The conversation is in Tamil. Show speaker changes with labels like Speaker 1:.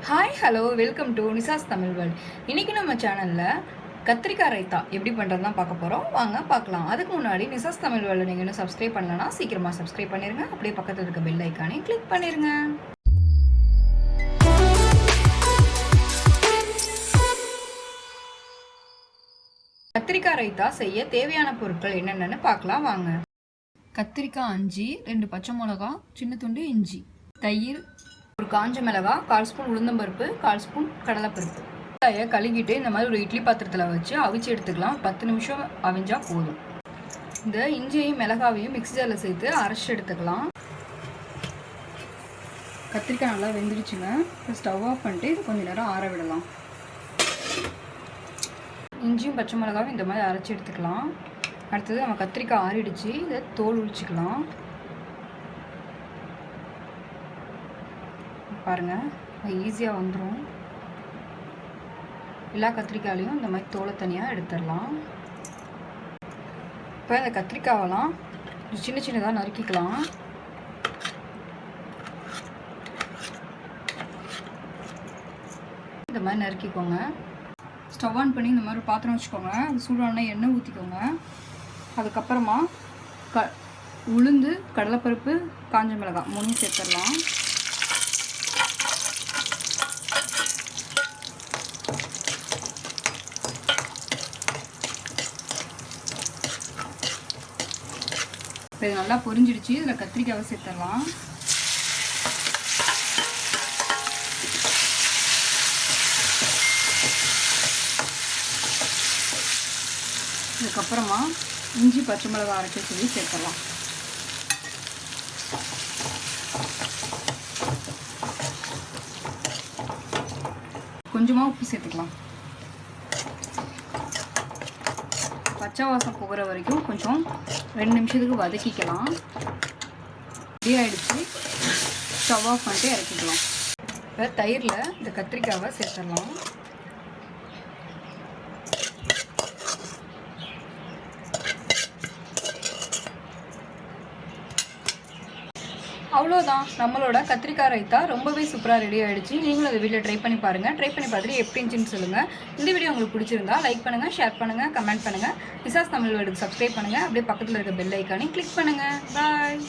Speaker 1: Hi hello welcome to Nisha's Tamil world. இன்றைக்கி நம்ம சேனலில் கத்திரிக்காய் ரைத்தா எப்படி பண்ணுறது தான் பார்க்க போகிறோம். வாங்க பார்க்கலாம். அதுக்கு முன்னாடி நிசாஸ் தமிழ் வேர்ல்டு நீங்கள் இன்னும் சப்ஸ்கிரைப் பண்ணலன்னா சீக்கிரமாக சப்ஸ்கிரைப் பண்ணிடுங்க. அப்படியே பக்கத்தில் இருக்க பெல் ஐக்கானே கிளிக் பண்ணிடுங்க. கத்திரிக்காய் ரைத்தா செய்ய தேவையான பொருட்கள் என்னென்னு பார்க்கலாம் வாங்க. கத்திரிக்காய் 5, 2 பச்சை மிளகா, சின்ன துண்டு இஞ்சி, தயிர், ஒரு காஞ்ச மிளகாய், 1/4 ஸ்பூன் உளுந்தம்பருப்பு, 1/4 ஸ்பூன் கடலைப்பருப்பு. வெங்காயை கழுகிட்டு இந்த மாதிரி ஒரு இட்லி பாத்திரத்தில் வச்சு அவிச்சு எடுத்துக்கலாம். 10 நிமிஷம் அவிஞ்சா போதும். இந்த இஞ்சியையும் மிளகாவையும் மிக்ஸி ஜாரில் சேர்த்து அரைச்சி எடுத்துக்கலாம். கத்திரிக்காய் நல்லா வெந்துடுச்சுங்க. ஸ்டவ் ஆஃப் பண்ணிட்டு இது கொஞ்சம் நேரம் ஆற விடலாம். இஞ்சியும் பச்சை மிளகாவும் இந்த மாதிரி அரைச்சி எடுத்துக்கலாம். அடுத்தது நம்ம கத்திரிக்காய் ஆறிடுச்சு. இதை தோல் உரிச்சிக்கலாம். பாருங்கள், ஈஸியாக வந்துடும். எல்லா கத்திரிக்காயிலையும் இந்த மாதிரி தோலை தனியாக எடுத்துடலாம். இப்போ இந்த கத்திரிக்காவெல்லாம் சின்ன சின்னதாக நறுக்கிக்கலாம். இந்த மாதிரி நறுக்கிக்கோங்க. ஸ்டவ் ஆன் பண்ணி இந்த மாதிரி ஒரு பாத்திரம் வச்சுக்கோங்க. அது சூடான எண்ணெய் ஊற்றிக்கோங்க. அதுக்கப்புறமா உளுந்து, கடலைப்பருப்பு, காஞ்ச மிளகாய் 3 சேர்த்துடலாம். இப்போ இது நல்லா பொரிஞ்சிடுச்சு. இதில் கத்திரிக்காவை சேர்த்துடலாம். இதுக்கப்புறமா இஞ்சி பச்சை மிளகாய் அரைச்சி சொல்லி சேர்த்துடலாம். கொஞ்சமாக உப்பு சேர்த்துக்கலாம். பச்சை வாசம் போகிற வரைக்கும் கொஞ்சம் 2 நிமிஷத்துக்கு வதக்கிக்கலாம். ரெடி ஆகிடுச்சு. ஸ்டவ் ஆஃப் பண்ணிட்டு இறக்கிக்கலாம். இப்போ தயிரில் இந்த கத்திரிக்காவை சேர்த்துடலாம். அவ்வளோதான், நம்மளோட கத்திரிக்காய் ரைத்தா ரொம்பவே சூப்பராக ரெடி ஆகிடுச்சு. நீங்களும் அதை வீட்டில் ட்ரை பண்ணி பாருங்கள். ட்ரை பண்ணி பார்த்துட்டு எப்படி இருந்துச்சுன்னு சொல்லுங்கள். இந்த வீடியோ உங்களுக்கு பிடிச்சிருந்தா லைக் பண்ணுங்கள், ஷேர் பண்ணுங்கள், கமெண்ட் பண்ணுங்கள். நிசாஸ் தமிழ் வேர்ல்டுக்கு சப்ஸ்கிரைப் பண்ணுங்கள். அப்படியே பக்கத்தில் இருக்க பெல் ஐக்கானே கிளிக் பண்ணுங்கள். பாய்.